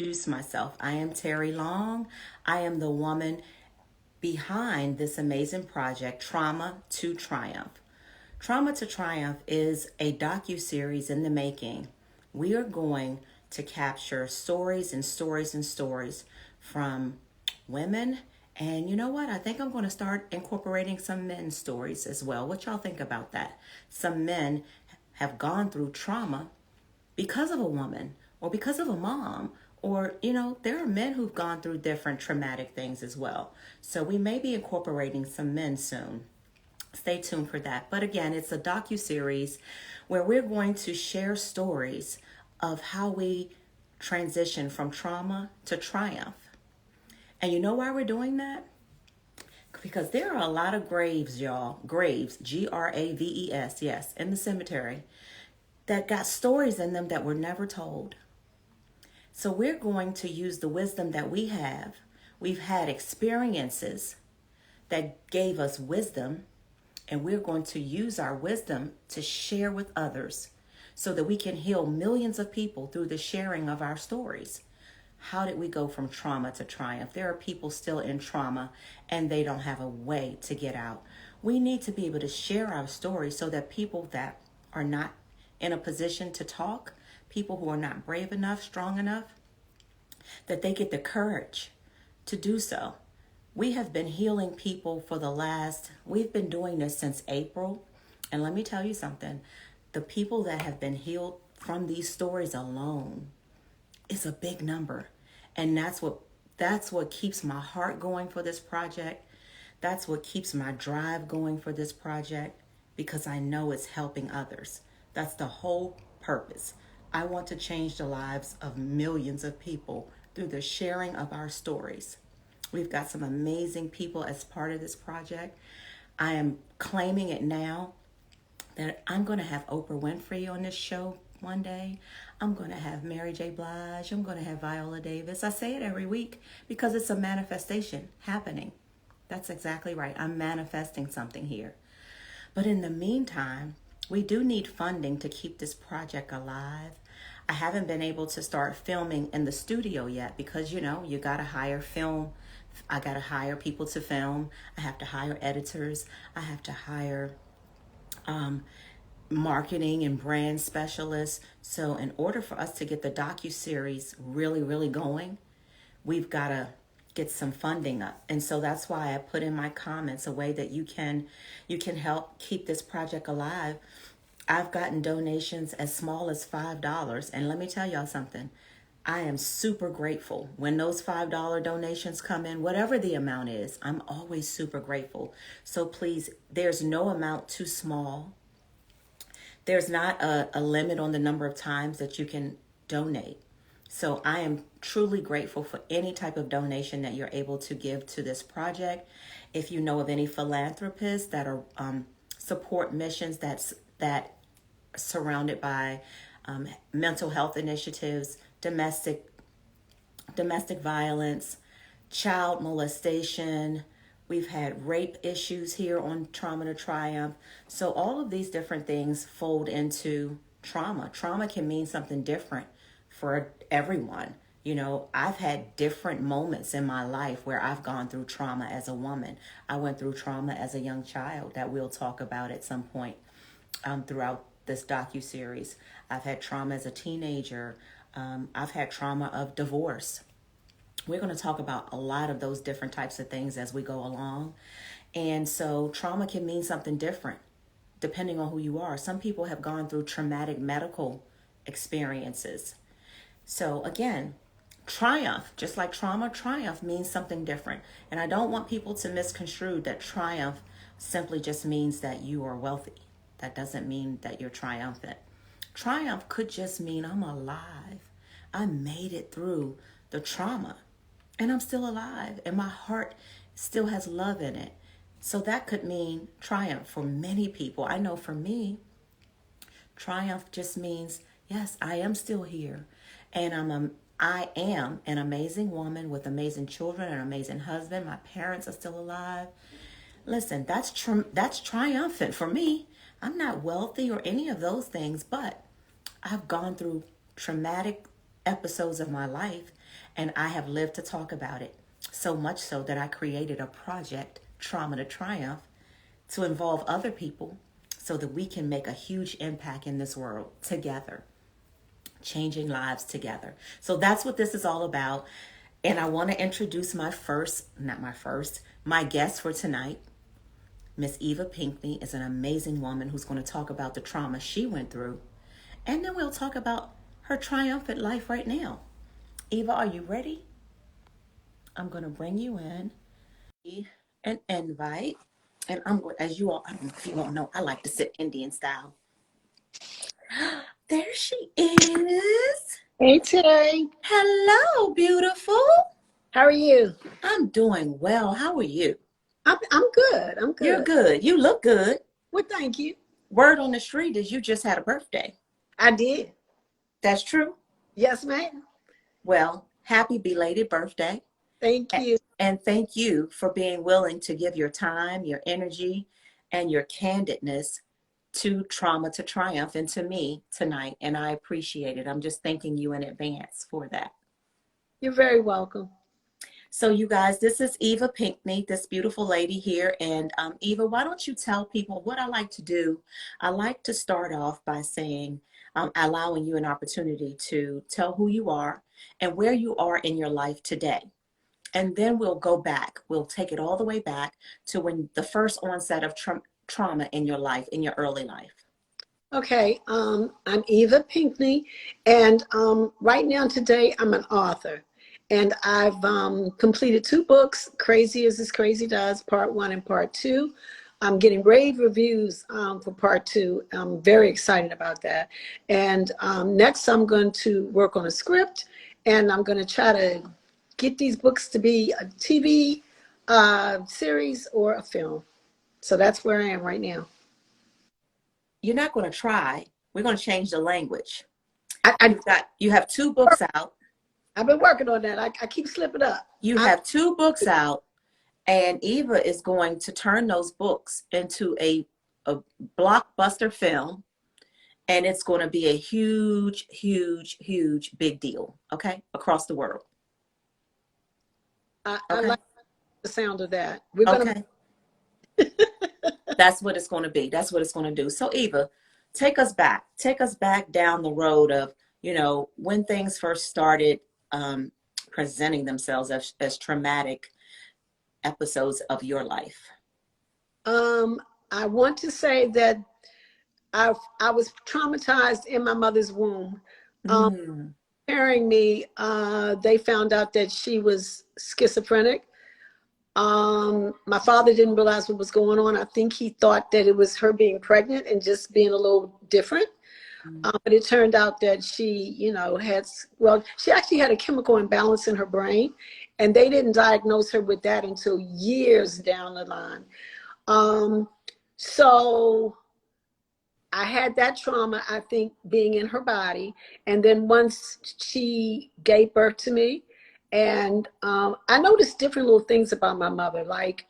Introduce myself. I am Terry Long. I am the woman behind this amazing project, Trauma2Triumph. Trauma2Triumph is a docu-series in the making. We are going to capture stories and stories and stories from women. And you know what? I think I'm going to start incorporating some men's stories as well. What y'all think about that? Some men have gone through trauma because of a woman or because of a mom, or there are men who've gone through different traumatic things as well. So we may be incorporating some men soon. Stay tuned for that. But again, it's a docu-series where we're going to share stories of how we transition from trauma to triumph. And you know why we're doing that? Because there are a lot of graves, y'all. Graves, Graves, yes, in the cemetery, that got stories in them that were never told. So we're going to use the wisdom that we have. We've had experiences that gave us wisdom, and we're going to use our wisdom to share with others so that we can heal millions of people through the sharing of our stories. How did we go from trauma to triumph? There are people still in trauma and they don't have a way to get out. We need to be able to share our stories so that people that are not in a position to talk, people who are not brave enough, strong enough, that they get the courage to do so. We have been healing people we've been doing this since April. And let me tell you something, the people that have been healed from these stories alone is a big number. And that's what keeps my heart going for this project. That's what keeps my drive going for this project, because I know it's helping others. That's the whole purpose. I want to change the lives of millions of people through the sharing of our stories. We've got some amazing people as part of this project. I am claiming it now that I'm going to have Oprah Winfrey on this show one day. I'm going to have Mary J. Blige. I'm going to have Viola Davis. I say it every week because it's a manifestation happening. That's exactly right. I'm manifesting something here. But in the meantime, we do need funding to keep this project alive. I haven't been able to start filming in the studio yet because, you got to hire film. I got to hire people to film. I have to hire editors. I have to hire marketing and brand specialists. So in order for us to get the docu-series really, really going, we've got to get some funding up. And so that's why I put in my comments a way that you can help keep this project alive. I've gotten donations as small as $5. And let me tell y'all something. I am super grateful. When those $5 donations come in, whatever the amount is, I'm always super grateful. So please, there's no amount too small. There's not a limit on the number of times that you can donate. So I am truly grateful for any type of donation that you're able to give to this project. If you know of any philanthropists that are support missions that surrounded by mental health initiatives, domestic violence, child molestation. We've had rape issues here on Trauma2Triumph. So all of these different things fold into trauma. Trauma can mean something different for everyone. I've had different moments in my life where I've gone through trauma as a woman. I went through trauma as a young child that we'll talk about at some point throughout this docu-series. I've had trauma as a teenager. I've had trauma of divorce. We're going to talk about a lot of those different types of things as we go along. And so trauma can mean something different depending on who you are. Some people have gone through traumatic medical experiences. So again, triumph, just like trauma, triumph means something different. And I don't want people to misconstrue that triumph simply just means that you are wealthy. That doesn't mean that you're triumphant. Triumph could just mean I'm alive. I made it through the trauma and I'm still alive and my heart still has love in it. So that could mean triumph for many people. I know for me, triumph just means, yes, I am still here and I am an amazing woman with amazing children, an amazing husband. My parents are still alive. Listen, that's triumphant for me. I'm not wealthy or any of those things, but I've gone through traumatic episodes of my life and I have lived to talk about it. So much so that I created a project, Trauma to Triumph, to involve other people so that we can make a huge impact in this world together, changing lives together. So that's what this is all about. And I want to introduce my guest for tonight. Miss Eva Pinkney is an amazing woman who's going to talk about the trauma she went through. And then we'll talk about her triumphant life right now. Eva, are you ready? I'm going to bring you in an invite. And I'm going, as you all, I don't know if you all know, I like to sit Indian style. There she is. Hey, Terry. Hello, beautiful. How are you? I'm doing well. How are you? I'm good. I'm You're good. good. You look good. Well, thank you. Word on the street is you just had a birthday. I did. That's true? Yes, ma'am. Well, happy belated birthday. Thank you. And thank you for being willing to give your time, your energy, and your candidness to Trauma to Triumph and to me tonight. And I appreciate it. I'm just thanking you in advance for that. You're very welcome. So you guys, this is Eva Pinkney, this beautiful lady here. And Eva, why don't you tell people what I like to do? I like to start off by saying, allowing you an opportunity to tell who you are and where you are in your life today. And then we'll go back. We'll take it all the way back to when the first onset of trauma in your life, in your early life. Okay. I'm Eva Pinkney, and right now today I'm an author, and I've completed 2 books, Crazy as This Crazy Does, Part 1 and Part 2. I'm getting rave reviews for Part 2. I'm very excited about that. And next I'm going to work on a script, and I'm going to try to get these books to be a TV series or a film. So that's where I am right now. You're not going to try. We're going to change the language. I, You have 2 books out. I've been working on that. I keep slipping up. You have 2 books out, and Eva is going to turn those books into a blockbuster film, and it's going to be a huge, huge, huge big deal, okay, across the world. I Okay. like the sound of that. We're Okay. That's what it's going to be. That's what it's going to do. So Eva, take us back. Take us back down the road of, when things first started presenting themselves as traumatic episodes of your life. I want to say that I was traumatized in my mother's womb. Carrying me, they found out that she was schizophrenic. My father didn't realize what was going on. I think he thought that it was her being pregnant and just being a little different. But it turned out that she, she actually had a chemical imbalance in her brain, and they didn't diagnose her with that until years down the line. So I had that trauma, I think, being in her body. And then once she gave birth to me, and I noticed different little things about my mother. Like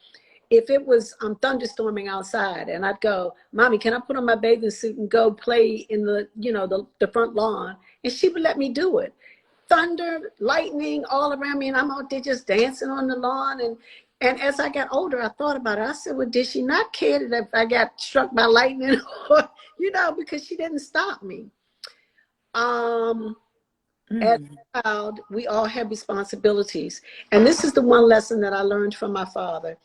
if it was thunderstorming outside and I'd go, Mommy, can I put on my bathing suit and go play in the front lawn? And she would let me do it. Thunder, lightning all around me, and I'm out there just dancing on the lawn. And as I got older, I thought about it. I said, well, did she not care that if I got struck by lightning or, because she didn't stop me. As a child, we all have responsibilities. And this is the one lesson that I learned from my father.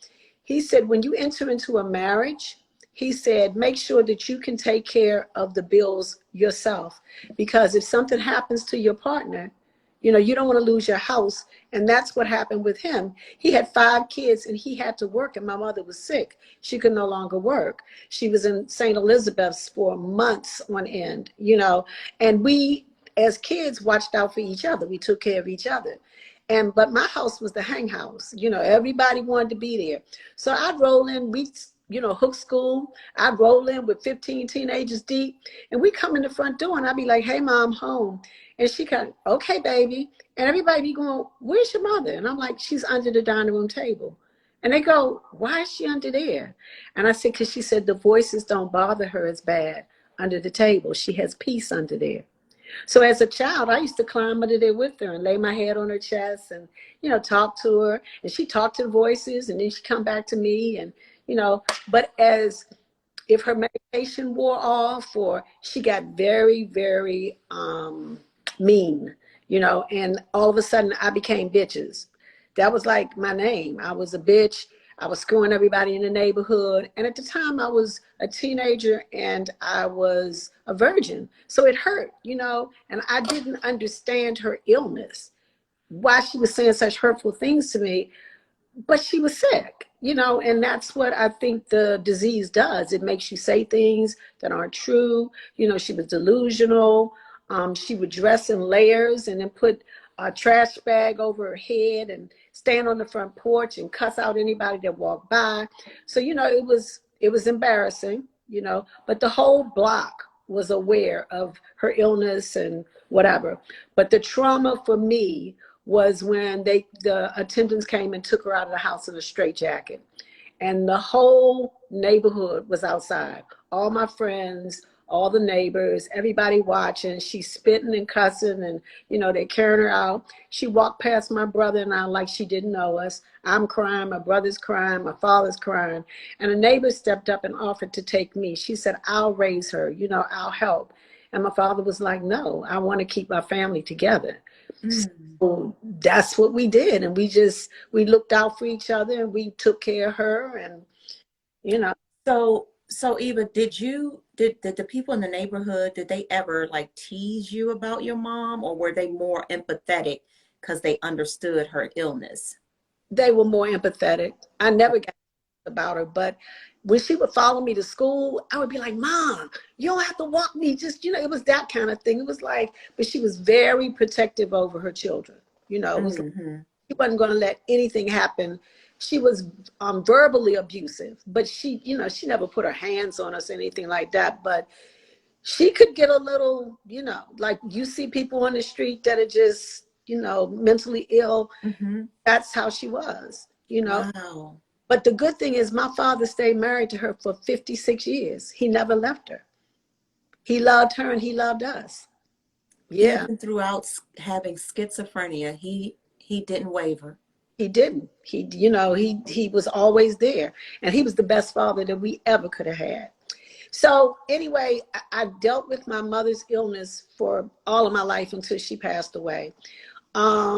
He said, when you enter into a marriage, he said, make sure that you can take care of the bills yourself. Because if something happens to your partner, you don't want to lose your house. And that's what happened with him. He had 5 kids and he had to work, and my mother was sick. She could no longer work. She was in St. Elizabeth's for months on end, and we, as kids, watched out for each other. We took care of each other. But my house was the hang house. Everybody wanted to be there. So I'd roll in, hook school. I'd roll in with 15 teenagers deep, and we come in the front door and I'd be like, hey, Mom, home. And she kind of, okay, baby. And everybody be going, where's your mother? And I'm like, she's under the dining room table. And they go, why is she under there? And I said, because she said the voices don't bother her as bad under the table. She has peace under there. So as a child, I used to climb under there with her and lay my head on her chest and, talk to her. And she talked to the voices, and then she'd come back to me. And, but as if her medication wore off, or she got very, very mean, and all of a sudden I became bitches. That was like my name. I was a bitch. I was screwing everybody in the neighborhood. And at the time I was a teenager and I was a virgin. So it hurt, and I didn't understand her illness, why she was saying such hurtful things to me, but she was sick, and that's what I think the disease does. It makes you say things that aren't true. She was delusional. She would dress in layers and then put a trash bag over her head and stand on the front porch and cuss out anybody that walked by. So, it was embarrassing, but the whole block was aware of her illness and whatever. But the trauma for me was when the attendants came and took her out of the house in a straitjacket. And the whole neighborhood was outside. All my friends, all the neighbors, everybody watching. She's spitting and cussing, and, they're carrying her out. She walked past my brother and I like she didn't know us. I'm crying, my brother's crying, my father's crying. And a neighbor stepped up and offered to take me. She said, I'll raise her, I'll help. And my father was like, no, I want to keep our family together. So that's what we did. And we looked out for each other, and we took care of her. And, So Eva, did the people in the neighborhood, did they ever like tease you about your mom, or were they more empathetic because they understood her illness? they were more empathetic. I never got about her, but when she would follow me to school, I would be like, Mom, you don't have to walk me. Just, it was that kind of thing. It was like, but she was very protective over her children. It was like, she wasn't going to let anything happen. She was verbally abusive, but she never put her hands on us or anything like that. But she could get a little, like you see people on the street that are just, mentally ill. That's how she was, Wow. But the good thing is my father stayed married to her for 56 years. He never left her. He loved her and he loved us. Yeah, Even throughout having schizophrenia, he didn't waver. he didn't. He was always there. And he was the best father that we ever could have had. So anyway, I dealt with my mother's illness for all of my life until she passed away. The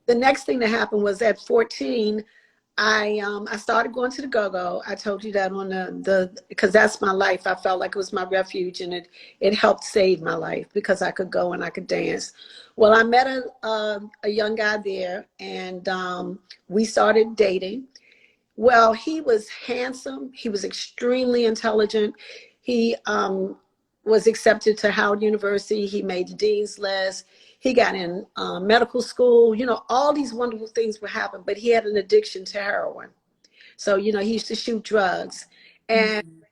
next thing that happened was at 14, I started going to the go-go. I told you that on because that's my life. I felt like it was my refuge, and it helped save my life because I could go and I could dance. Well, I met a young guy there, and we started dating. Well, he was handsome. He was extremely intelligent. He was accepted to Howard University. He made the dean's list. He got in medical school. All these wonderful things would happen, but he had an addiction to heroin. So, he used to shoot drugs. And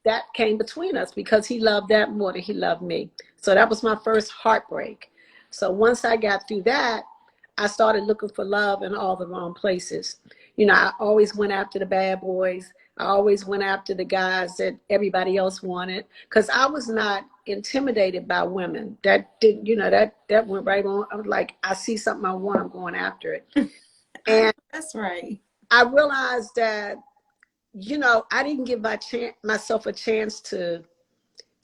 that came between us because he loved that more than he loved me. So that was my first heartbreak. So once I got through that, I started looking for love in all the wrong places. I always went after the bad boys. I always went after the guys that everybody else wanted because I was not intimidated by women. That didn't, that went right on. I was like, I see something I want, I'm going after it. And That's right. I realized that, I didn't give myself a chance to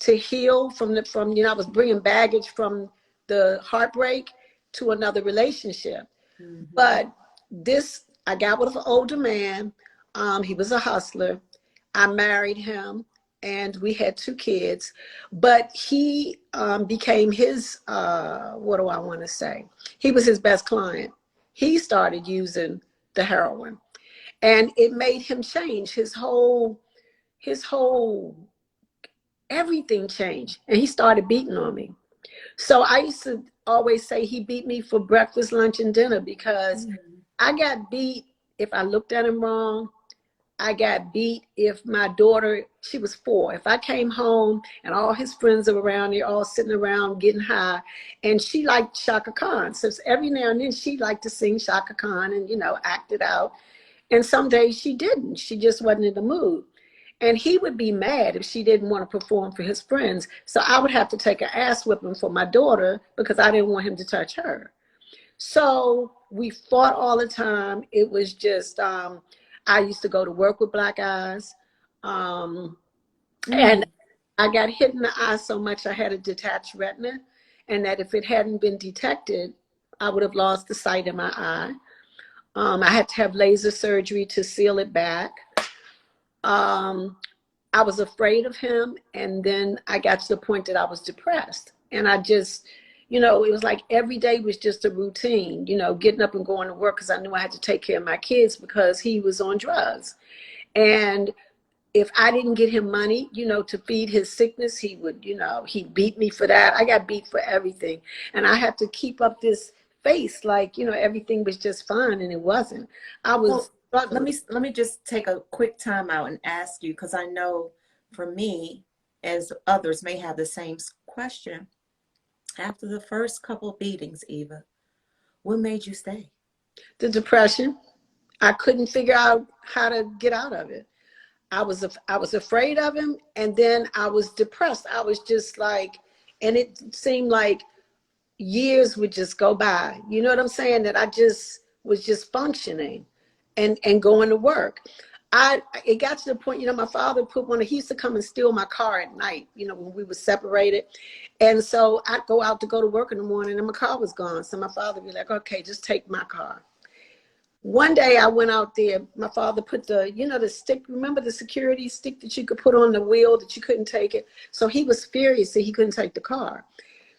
heal from I was bringing baggage from the heartbreak to another relationship. But I got with an older man. He was a hustler. I married him and we had 2 kids, but he became his, what do I want to say? He was his best client. He started using the heroin and it made him change his whole everything changed, and he started beating on me. So I used to always say he beat me for breakfast, lunch, and dinner because I got beat if I looked at him wrong. I got beat if my daughter, she was 4. If I came home and all his friends are around, they're all sitting around getting high, and she liked Shaka Khan. So every now and then she liked to sing Shaka Khan and, act it out. And some days she didn't. She just wasn't in the mood. And he would be mad if she didn't want to perform for his friends. So I would have to take an ass whipping for my daughter because I didn't want him to touch her. So we fought all the time. It was just, I used to go to work with black eyes. And I got hit in the eye so much I had a detached retina. And that if it hadn't been detected, I would have lost the sight in my eye. I had to have laser surgery to seal it back. I was afraid of him. And then I got to the point that I was depressed. And I just, it was like every day was just a routine, getting up and going to work because I knew I had to take care of my kids because he was on drugs. And if I didn't get him money, to feed his sickness, he would, he'd beat me for that. I got beat for everything. And I had to keep up this face like, everything was just fine, and it wasn't. I was struggling. Let me just take a quick time out and ask you, because I know for me, as others may have the same question. After the first couple of beatings, Eva, what made you stay? The depression. I couldn't figure out how to get out of it. I was afraid of him, and then I was depressed. I was just like, and it seemed like years would just go by. You know what I'm saying? That I just was just functioning and going to work. It got to the point, my father he used to come and steal my car at night, when we were separated. And so I'd go out to go to work in the morning and my car was gone. So my father would be like, okay, just take my car. One day I went out there, my father put the stick, remember the security stick that you could put on the wheel that you couldn't take it? So he was furious that he couldn't take the car.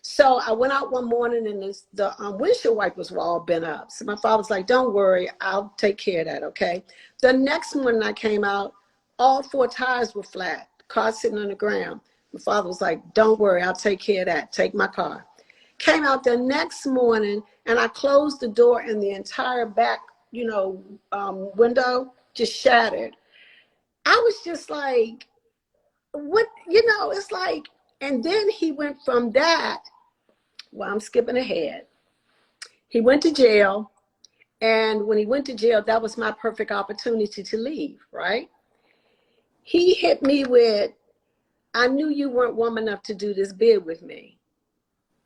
So I went out one morning and the windshield wipers were all bent up. So my father was like, don't worry, I'll take care of that, okay? The next morning I came out, all 4 tires were flat, car sitting on the ground. My father was like, don't worry, I'll take care of that, take my car. Came out the next morning and I closed the door and the entire back window just shattered. I was just like, what, it's like, and then he went from that, well, I'm skipping ahead. He went to jail, and when he went to jail, that was my perfect opportunity to leave, right? He hit me with, I knew you weren't woman enough to do this bid with me.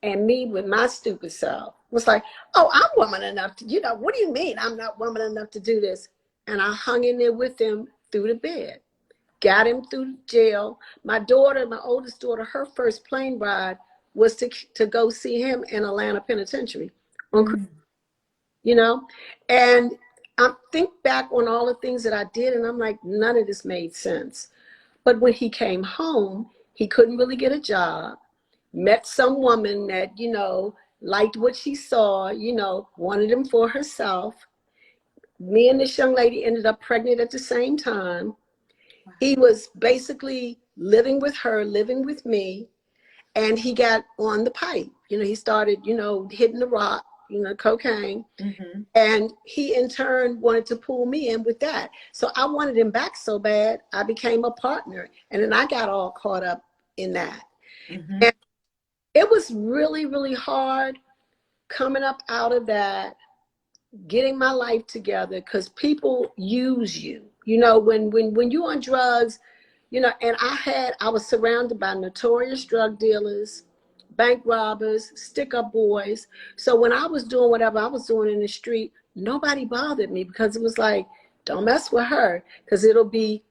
And me with my stupid self was like, oh, I'm woman enough to, what do you mean I'm not woman enough to do this? And I hung in there with him through the bed, got him through jail. My daughter, my oldest daughter, her first plane ride was to go see him in Atlanta Penitentiary, and I think back on all the things that I did, and I'm like, none of this made sense. But when he came home, he couldn't really get a job. Met some woman that, liked what she saw, wanted him for herself. Me and this young lady ended up pregnant at the same time. Wow. He was basically living with her, living with me, and he got on the pipe. He started, hitting the rock, cocaine. Mm-hmm. And he in turn wanted to pull me in with that. So I wanted him back so bad, I became a partner. And then I got all caught up in that. Mm-hmm. And it was really, really hard coming up out of that, getting my life together, because people use you. When you're on drugs, and I was surrounded by notorious drug dealers, bank robbers, stick-up boys. So when I was doing whatever I was doing in the street, nobody bothered me because it was like, don't mess with her because it'll be,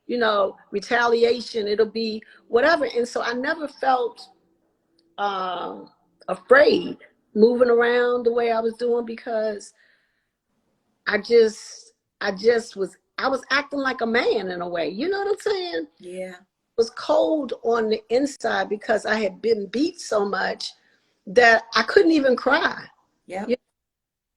retaliation. It'll be whatever. And so I never felt afraid moving around the way I was doing because I was acting like a man in a way. You know what I'm saying? Yeah. Was cold on the inside because I had been beat so much that I couldn't even cry. Yeah.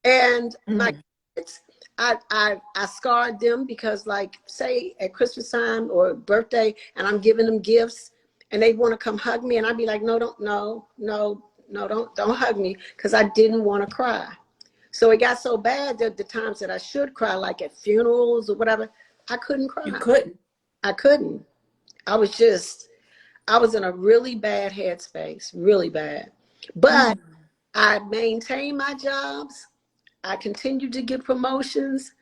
And my kids, I scarred them because, like, say at Christmas time or birthday, and I'm giving them gifts, and they want to come hug me, and I'd be like, no, don't hug me, because I didn't want to cry. So it got so bad that the times that I should cry, like at funerals or whatever, I couldn't cry. You couldn't? I couldn't. I was in a really bad headspace, really bad. But I maintained my jobs. I continued to get promotions.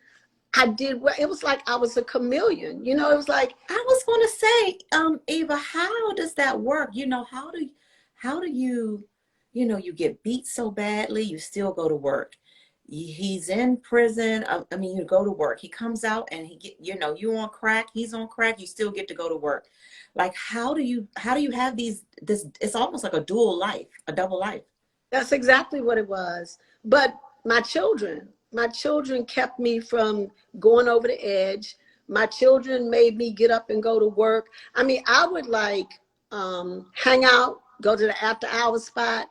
I did well. It was like I was a chameleon. You know, it was like, I was going to say, Eva, how does that work? You know, how do you, you know, you get beat so badly, you still go to work. He's in prison. I mean, you go to work. He comes out and he get, you know, you on crack, he's on crack, you still get to go to work. Like, how do you have this, it's almost like a dual life, a double life. that's exactly what it was. But my children kept me from going over the edge. My children made me get up and go to work. I mean, I would like hang out, go to the after hour spot,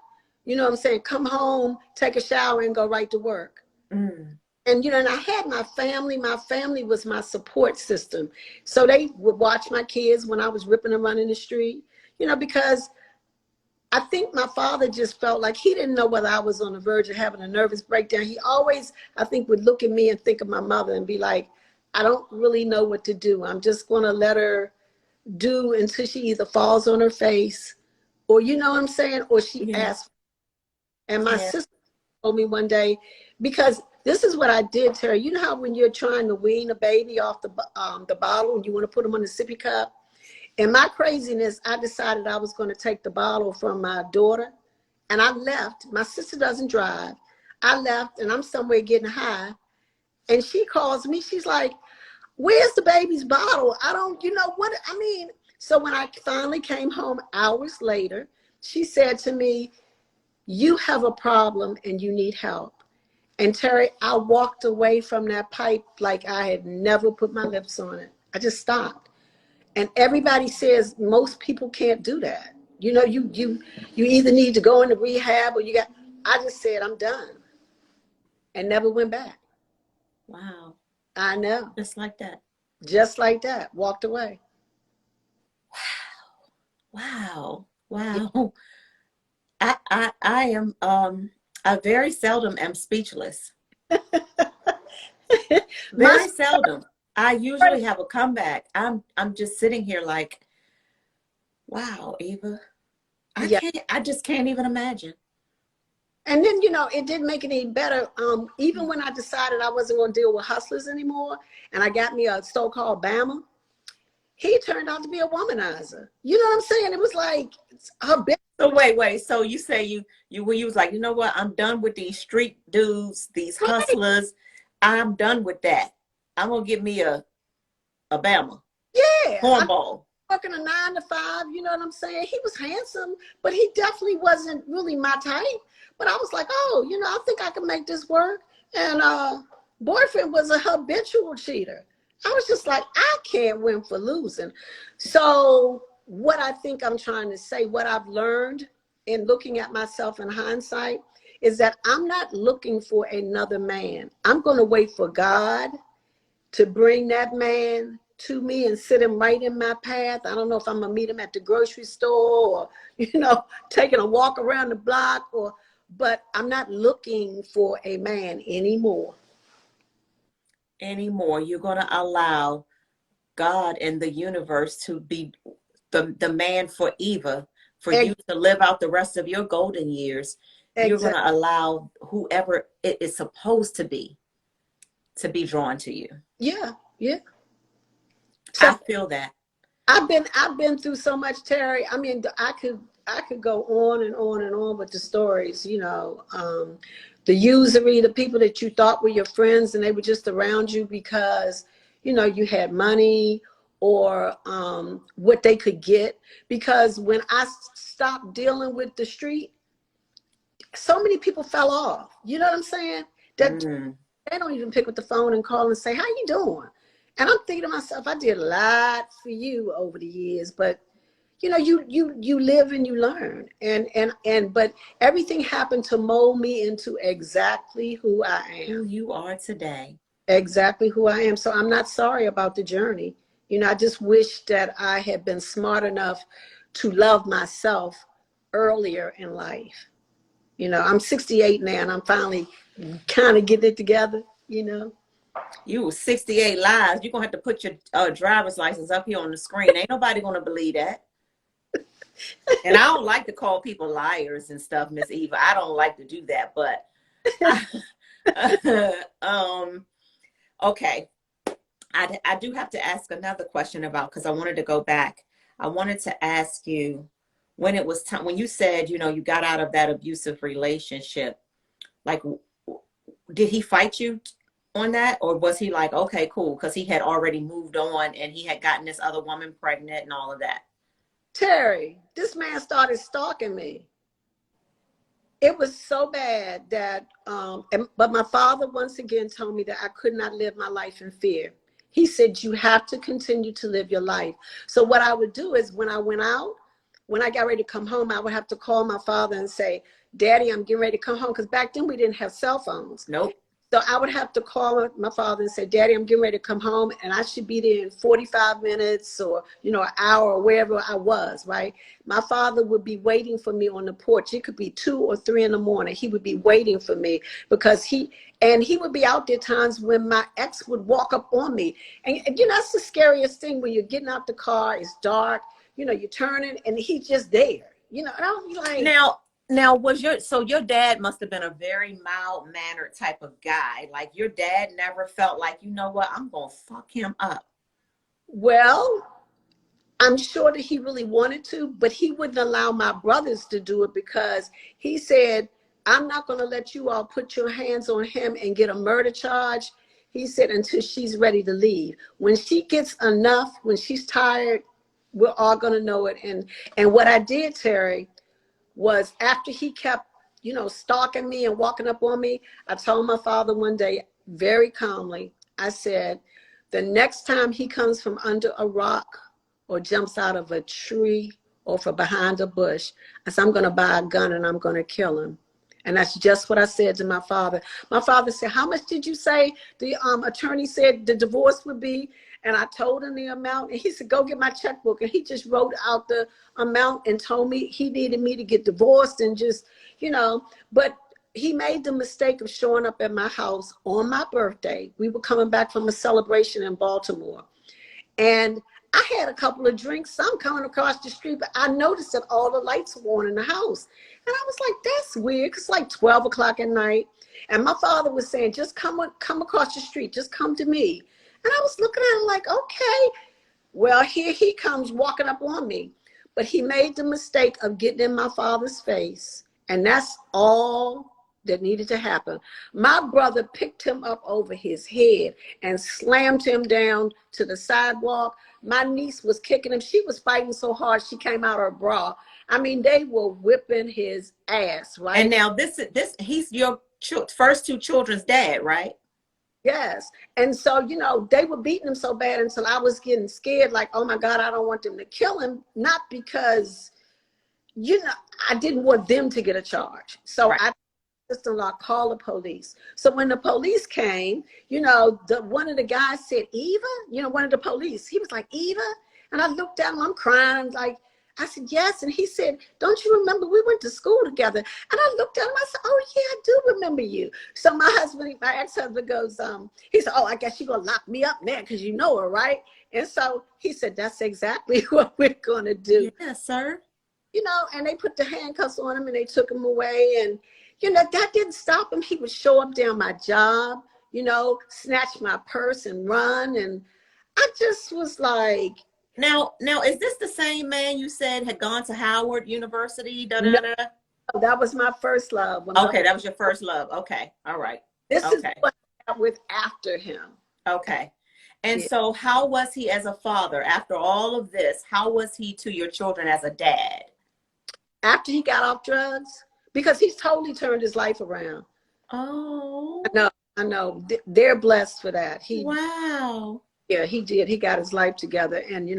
you know what I'm saying? Come home, take a shower, and go right to work. Mm. And, you know, and I had my family. My family was my support system. So they would watch my kids when I was ripping and running the street, you know, because I think my father just felt like he didn't know whether I was on the verge of having a nervous breakdown. He always, I think, would look at me and think of my mother and be like, I don't really know what to do. I'm just going to let her do until she either falls on her face or, you know what I'm saying, or she Yeah. asks. And my Yeah. sister told me one day, because this is what I did, Terry. You know how when you're trying to wean a baby off the bottle and you want to put them on the sippy cup? In my craziness, I decided I was going to take the bottle from my daughter, and I left. My sister doesn't drive. I left, and I'm somewhere getting high, and she calls me. She's like, where's the baby's bottle? I don't, you know what, I mean. So when I finally came home hours later, she said to me, you have a problem and you need help. And Terry, I walked away from that pipe like I had never put my lips on it. I just stopped. And everybody says most people can't do that. You know, you either need to go into rehab or you got. I just said I'm done, and never went back. Wow. I know, Just like that. just like that, walked away. Wow. Yeah. Wow. I am I very seldom am speechless. My Very seldom. I usually have a comeback. I'm just sitting here like, wow, Eva. yeah. I just can't even imagine. And then, you know, it didn't make it any better. Even when I decided I wasn't going to deal with hustlers anymore, and I got me a so-called Bama, he turned out to be a womanizer. You know what I'm saying? It was like her best. So wait. So you say you when you was like, you know what? I'm done with these street dudes, these Right. hustlers. I'm done with that. I'm gonna give me a Bama Yeah. I'm cornball. working a 9 to 5. You know what I'm saying? He was handsome, but he definitely wasn't really my type. But I was like, oh, you know, I think I can make this work. And boyfriend was a habitual cheater. I was just like, I can't win for losing. So what I think I'm trying to say, what I've learned in looking at myself in hindsight, is that I'm not looking for another man. I'm going to wait for God to bring that man to me and sit him right in my path. I don't know if I'm gonna meet him at the grocery store or, you know, taking a walk around the block, or, but I'm not looking for a man anymore. Anymore. You're gonna allow God and the universe to be the man for Eva, for you to live out the rest of your golden years. You're Exactly. gonna allow whoever it is supposed to be drawn to you. Yeah, yeah. I So feel that. I've been through so much, Terry. I mean, I could go on and on and on with the stories, you know. The usury, the people that you thought were your friends and they were just around you because, you know, you had money or what they could get. Because when I stopped dealing with the street, so many people fell off. You know what I'm saying? That Mm. they don't even pick up the phone and call and say, how you doing? And I'm thinking to myself, I did a lot for you over the years, but you know, you live and you learn. And but everything happened to mold me into exactly who I Who am. you are today. Exactly who I am. So I'm not sorry about the journey. You know, I just wish that I had been smart enough to love myself earlier in life. You know, I'm 68 now and I'm finally kind of getting it together, you know. You were 68 lies. You're gonna have to put your driver's license up here on the screen. Ain't nobody gonna believe that. And I don't like to call people liars and stuff, Miss Eva. I don't like to do that, but I, Okay. I do have to ask another question about, because I wanted to go back. I wanted to ask you when it was time, when you said, you got out of that abusive relationship, like, did he fight you on that? Or was he like, okay, cool, because he had already moved on and he had gotten this other woman pregnant and all of that? Terry, this man started stalking me. It was so bad that, but my father once again told me that I could not live my life in fear. He said, you have to continue to live your life. So what I would do is when I went out, when I got ready to come home, I would have to call my father and say, Daddy, I'm getting ready to come home. Because back then we didn't have cell phones. Nope. So I would have to call my father and say, Daddy, I'm getting ready to come home and I should be there in 45 minutes or, an hour or wherever I was, right? My father would be waiting for me on the porch. It could be 2 or 3 in the morning. He would be waiting for me because he would be out there times when my ex would walk up on me. And that's the scariest thing when you're getting out the car, it's dark, you're turning and he's just there, and I'll be like, Now, your dad must have been a very mild-mannered type of guy. Like, your dad never felt like, you know what, I'm gonna fuck him up. well, I'm sure that he really wanted to, but he wouldn't allow my brothers to do it because he said, I'm not going to let you all put your hands on him and get a murder charge. He said, until she's ready to leave. When she gets enough, when she's tired, we're all going to know it. And what I did, Terry, was after he kept, stalking me and walking up on me, I told my father one day very calmly, I said, the next time he comes from under a rock or jumps out of a tree or from behind a bush, I said, I'm going to buy a gun and I'm going to kill him. And that's just what I said to my father. My father said, how much did you say the attorney said the divorce would be? And I told him the amount. And he said, go get my checkbook. And he just wrote out the amount and told me he needed me to get divorced and just, but he made the mistake of showing up at my house on my birthday. We were coming back from a celebration in Baltimore. And I had a couple of drinks. So I'm coming across the street, but I noticed that all the lights were on in the house. And I was like, that's weird. It's like 12 o'clock at night. And my father was saying, just come across the street. Just come to me. And I was looking at him like, okay. Well, here he comes walking up on me. But he made the mistake of getting in my father's face. And that's all that needed to happen. My brother picked him up over his head and slammed him down to the sidewalk. My niece was kicking him. She was fighting so hard she came out her bra. I mean, they were whipping his ass, right? And now he's your first 2 children's dad, right? Yes. And so, they were beating him so bad until I was getting scared, like, oh my God, I don't want them to kill him. Not because, I didn't want them to get a charge. So right. Sister-in-law called the police. So when the police came, one of the guys said, Eva, one of the police, he was like, Eva? And I looked at him, I'm crying, like, I said, yes. And he said, don't you remember we went to school together? And I looked at him, I said, oh yeah, I do remember you. So my ex-husband goes, he said, oh, I guess you're gonna lock me up now because you know her, right? And so he said, that's exactly what we're gonna do. Yes, sir. And they put the handcuffs on him and they took him away. And that didn't stop him. He would show up there on my job, snatch my purse and run. And I just was like. Now, is this the same man you said had gone to Howard University? No, that was my first love. Okay, that was your first love. Okay, all right. This is what I got with after him. Okay. And so how was he as a father after all of this? How was he to your children as a dad? After he got off drugs? Because he's totally turned his life around. Oh. I know. They're blessed for that. Wow. Yeah, he did. He got his life together. And,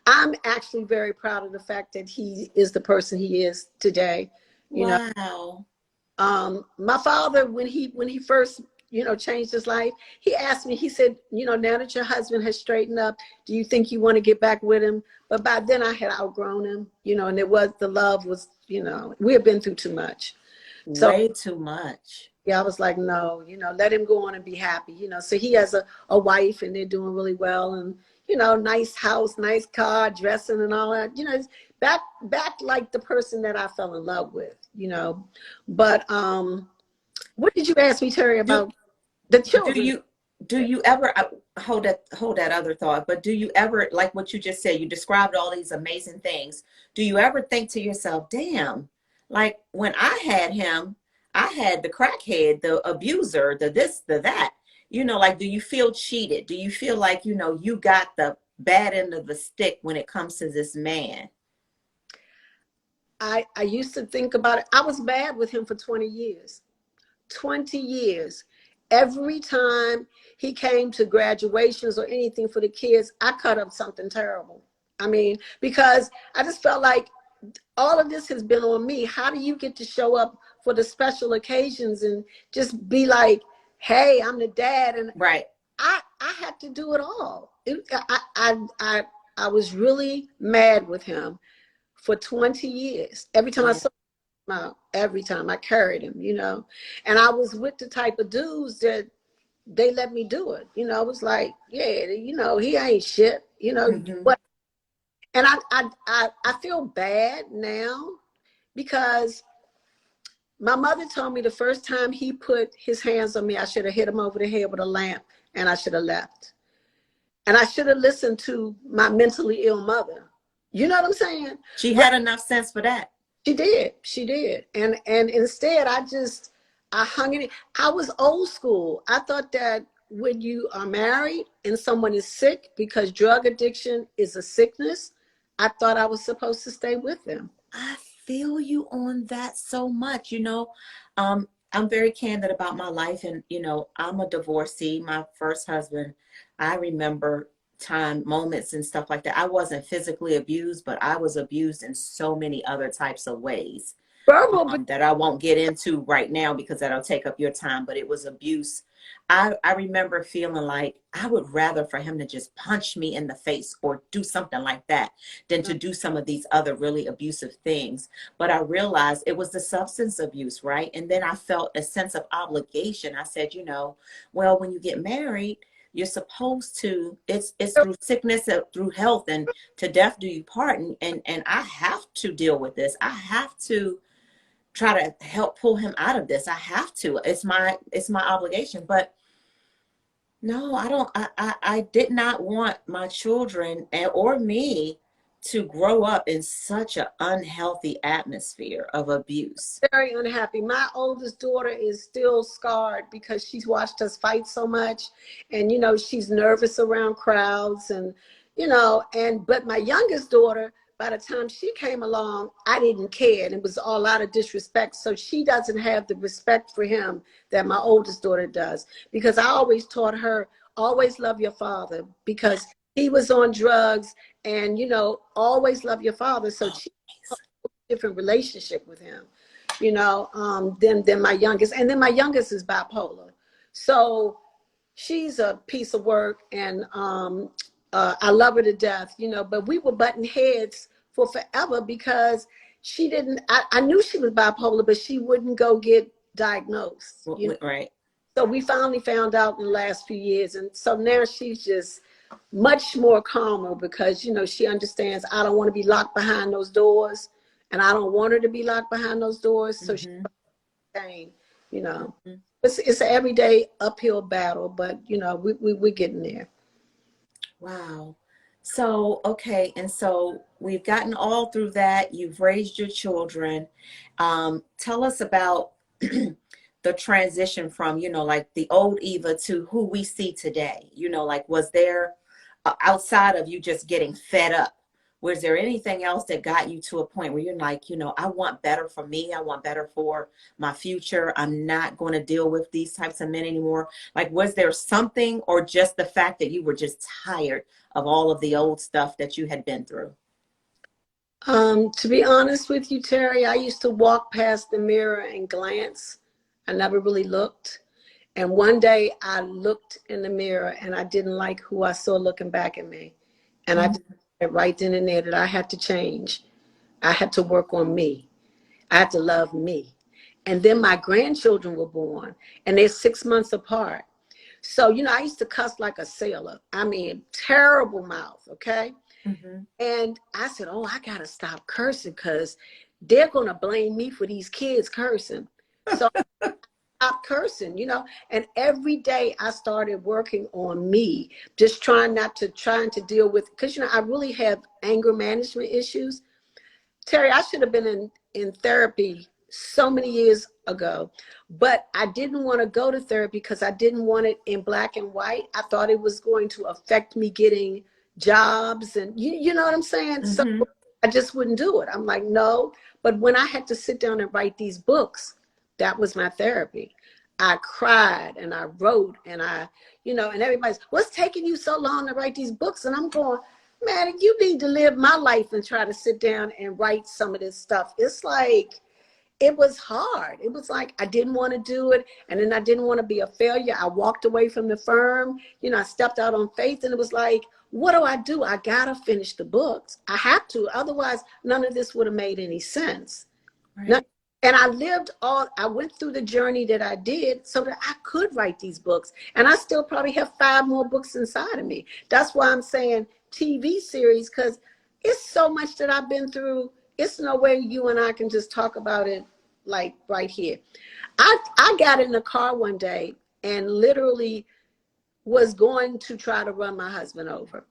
I'm actually very proud of the fact that he is the person he is today. Wow. My father, when he first, changed his life, he asked me, he said, now that your husband has straightened up, do you think you want to get back with him? But by then I had outgrown him, and the love was, we had been through too much. Way too much. Yeah, I was like, no, let him go on and be happy, So he has a wife and they're doing really well and, nice house, nice car, dressing and all that, it's back like the person that I fell in love with, But what did you ask me, Terry, about the children? do you ever hold that other thought, but do you ever, like what you just said, you described all these amazing things, do you ever think to yourself, damn, like when I had him, I had the crackhead, the abuser, the this, the that, like, do you feel cheated? Do you feel like, you got the bad end of the stick when it comes to this man? I used to think about it. I was bad with him for 20 years. 20 years. Every time he came to graduations or anything for the kids, I cut up something terrible. I mean, because I just felt like all of this has been on me. How do you get to show up for the special occasions and just be like, hey, I'm the dad? And Right. I had to do it all. I was really mad with him for 20 years. Every time I Yeah. saw out every time I carried him, and I was with the type of dudes that they let me do it. I was like, yeah, he ain't shit, Hmm. what? And I feel bad now because my mother told me the first time he put his hands on me, I should have hit him over the head with a lamp and I should have left. And I should have listened to my mentally ill mother. You know what I'm saying? She But had enough sense for that. She did. And instead I hung it in. I was old school. I thought that when you are married and someone is sick, because drug addiction is a sickness, I thought I was supposed to stay with them. I feel you on that so much. I'm very candid about my life, and I'm a divorcee. My first husband, I remember moments and stuff like that. I wasn't physically abused, but I was abused in so many other types of ways, Verbal, that I won't get into right now because that'll take up your time, but it was abuse. I remember feeling like I would rather for him to just punch me in the face or do something like that than to do some of these other really abusive things. But I realized it was the substance abuse, right? And then I felt a sense of obligation. I said, well, when you get married, you're supposed to, it's through sickness, through health, and to death do you part. And I have to deal with this. I have to try to help pull him out of this. I have to. It's my obligation. But no, I don't. I did not want my children or me to grow up in such an unhealthy atmosphere of abuse. very unhappy. My oldest daughter is still scarred because she's watched us fight so much, and she's nervous around crowds, and but my youngest daughter, by the time she came along, I didn't care, and it was all out of disrespect. So she doesn't have the respect for him that my oldest daughter does, because I always taught her, always love your father, because he was on drugs, and always love your father. So she different relationship with him, than my youngest. And then my youngest is bipolar. So she's a piece of work, and I love her to death, but we were butting heads for forever because she didn't, I knew she was bipolar, but she wouldn't go get diagnosed. Right. So we finally found out in the last few years. And so now she's just much more calmer because, she understands I don't want to be locked behind those doors, and I don't want her to be locked behind those doors. So she's Hmm. saying, you know, it's an everyday uphill battle, but, we're getting there. Wow. So, okay. And so we've gotten all through that. You've raised your children. Tell us about the transition from, like the old Eva to who we see today. Like, was there, outside of you just getting fed up, was there anything else that got you to a point where you're like, I want better for me. I want better for my future. I'm not going to deal with these types of men anymore. Like, was there something, or just the fact that you were just tired of all of the old stuff that you had been through? To be honest with you, Terry, I used to walk past the mirror and glance. I never really looked. And one day I looked in the mirror and I didn't like who I saw looking back at me. And I Mhm. decided right then and there that I had to change. I had to work on me. I had to love me. And then my grandchildren were born, and they're 6 months apart. So, I used to cuss like a sailor. I mean, terrible mouth, okay? Mhm. And I said, oh, I got to stop cursing because they're going to blame me for these kids cursing. So stop cursing, you know. And every day I started working on me, just trying to deal with, because, you know, I really have anger management issues. Terry, I should have been in therapy so many years ago, but I didn't want to go to therapy because I didn't want it in black and white. I thought it was going to affect me getting jobs, and you know what I'm saying? So Mm-hmm. I just wouldn't do it. I'm like, no. But when I had to sit down and write these books, that was my therapy. I cried and I wrote and you know, and everybody's, what's taking you so long to write these books? And I'm going, man, you need to live my life and try to sit down and write some of this stuff. It's like, it was hard. It was like, I didn't want to do it. And then I didn't want to be a failure. I walked away from the firm. You know, I stepped out on faith, and it was like, what do? I got to finish the books. I have to. Otherwise, none of this would have made any sense. Right. And I went through the journey that I did so that I could write these books. And I still probably have 5 more books inside of me. That's why I'm saying TV series, because it's so much that I've been through. It's no way you and I can just talk about it like right here. I got in the car one day and literally was going to try to run my husband over.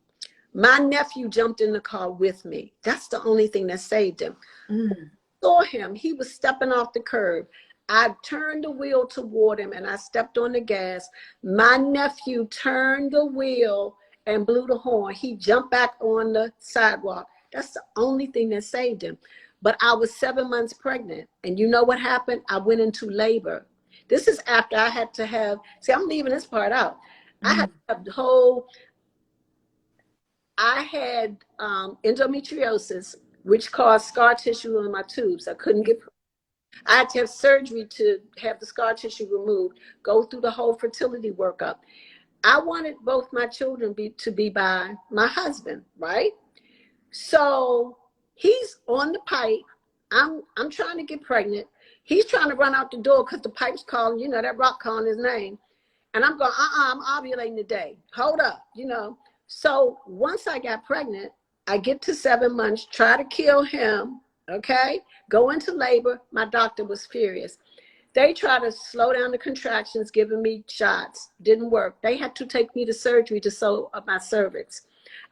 My nephew jumped in the car with me. That's the only thing that saved him. Mm. Saw him. He was stepping off the curb. I turned the wheel toward him and I stepped on the gas. My nephew turned the wheel and blew the horn. He jumped back on the sidewalk. That's the only thing that saved him. But I was 7 months pregnant. And you know what happened? I went into labor. This is after I had to have, see, I'm leaving this part out. I had to have the whole, I had endometriosis, which caused scar tissue in my tubes. I couldn't get, I had to have surgery to have the scar tissue removed, go through the whole fertility workup. I wanted both my children to be by my husband, right? So he's on the pipe. I'm trying to get pregnant. He's trying to run out the door because the pipe's calling, you know, that rock calling his name. And I'm going, I'm ovulating today. Hold up, you know. So once I got pregnant, I get to 7 months, try to kill him, okay? Go into labor. My doctor was furious. They tried to slow down the contractions, giving me shots. Didn't work. They had to take me to surgery to sew up my cervix.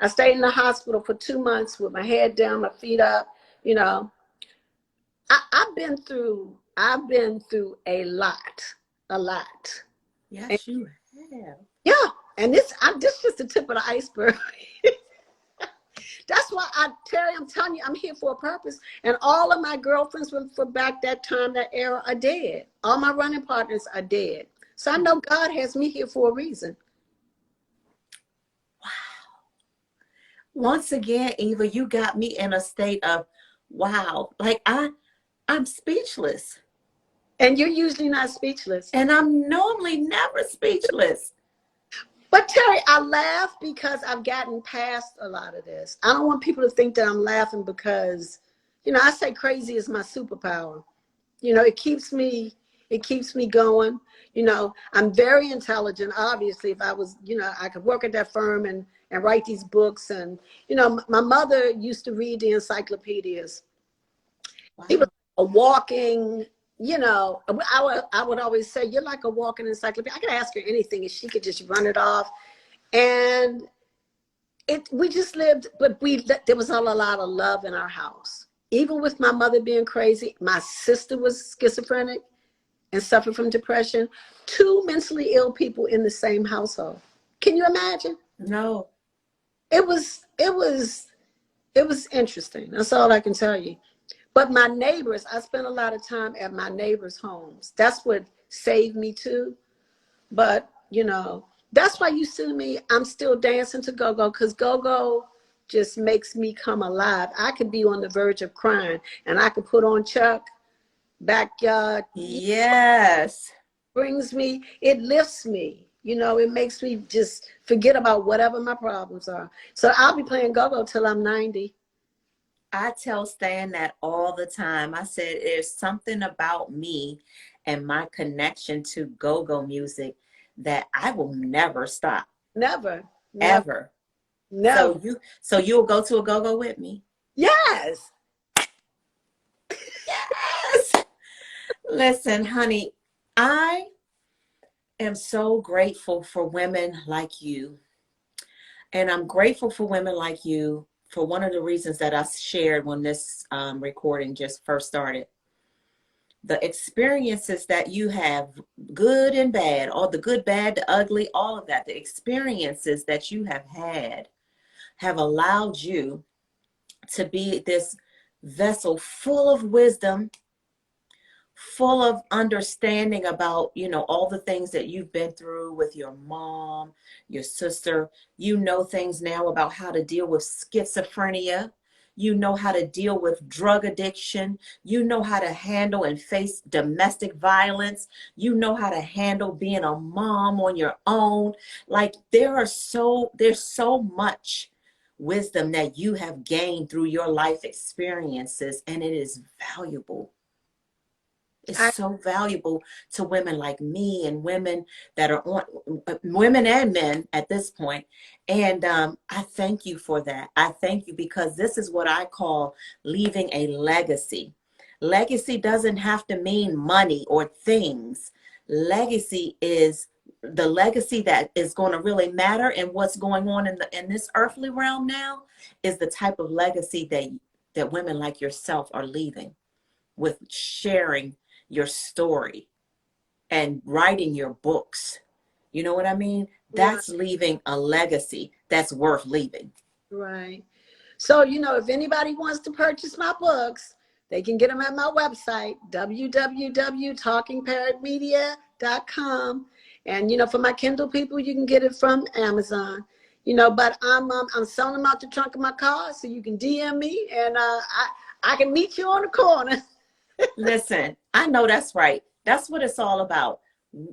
I stayed in the hospital for 2 months with my head down, my feet up, you know. I've been through a lot. Yes, And, you have. yeah, and this is just the tip of the iceberg. That's why Terry, I'm telling you, I'm here for a purpose. And all of my girlfriends from back that time, that era, are dead. All my running partners are dead. So I know God has me here for a reason. Wow. Once again, Eva, you got me in a state of wow. Like I'm speechless. And you're usually not speechless. And I'm normally never speechless. But Terry, I laugh because I've gotten past a lot of this. I don't want people to think that I'm laughing because, you know, I say crazy is my superpower. You know, it keeps me going. You know, I'm very intelligent. Obviously, if I was, you know, I could work at that firm and write these books. And, you know, my mother used to read the encyclopedias. Wow. She was a walking, you know, I would always say, you're like a walking encyclopedia. I could ask her anything and she could just run it off. And we just lived, but there was not a lot of love in our house. Even with my mother being crazy, my sister was schizophrenic and suffered from depression. 2 mentally ill people in the same household. Can you imagine? No. It was interesting. That's all I can tell you. But my neighbors, I spent a lot of time at my neighbors' homes. That's what saved me too. But, you know, that's why you see me, I'm still dancing to go-go, because go-go just makes me come alive. I could be on the verge of crying and I could put on Chuck, Backyard. Yes. Brings me, it lifts me. You know, it makes me just forget about whatever my problems are. So I'll be playing go-go till I'm 90. I tell Stan that all the time. I said, there's something about me and my connection to go-go music that I will never stop. Never. Ever. Never. So you'll go to a go-go with me? Yes. Yes. Listen, honey, I am so grateful for women like you. And I'm grateful for women like you for one of the reasons that I shared when this recording just first started. The experiences that you have, good and bad, all the good, bad, the ugly, all of that, the experiences that you have had have allowed you to be this vessel full of wisdom, full of understanding about, all the things that you've been through with your mom, your sister. You know things now about how to deal with schizophrenia. You know how to deal with drug addiction. You know how to handle and face domestic violence. You know how to handle being a mom on your own. Like there's so much wisdom that you have gained through your life experiences, and it is valuable. Is I, so valuable to women like me and women that are on, women and men at this point. And I thank you for that. I thank you because this is what I call leaving a legacy. Legacy doesn't have to mean money or things. Legacy is the legacy that is going to really matter, and what's going on in this earthly realm now is the type of legacy that women like yourself are leaving with sharing your story and writing your books. You know what I mean? right, That's leaving a legacy that's worth leaving. right. So, if anybody wants to purchase my books, they can get them at my website, www.talkingparrotmedia.com. And, for my Kindle people, you can get it from Amazon. But I'm selling them out the trunk of my car, so you can DM me, and I can meet you on the corner. Listen, I know that's right. That's what it's all about.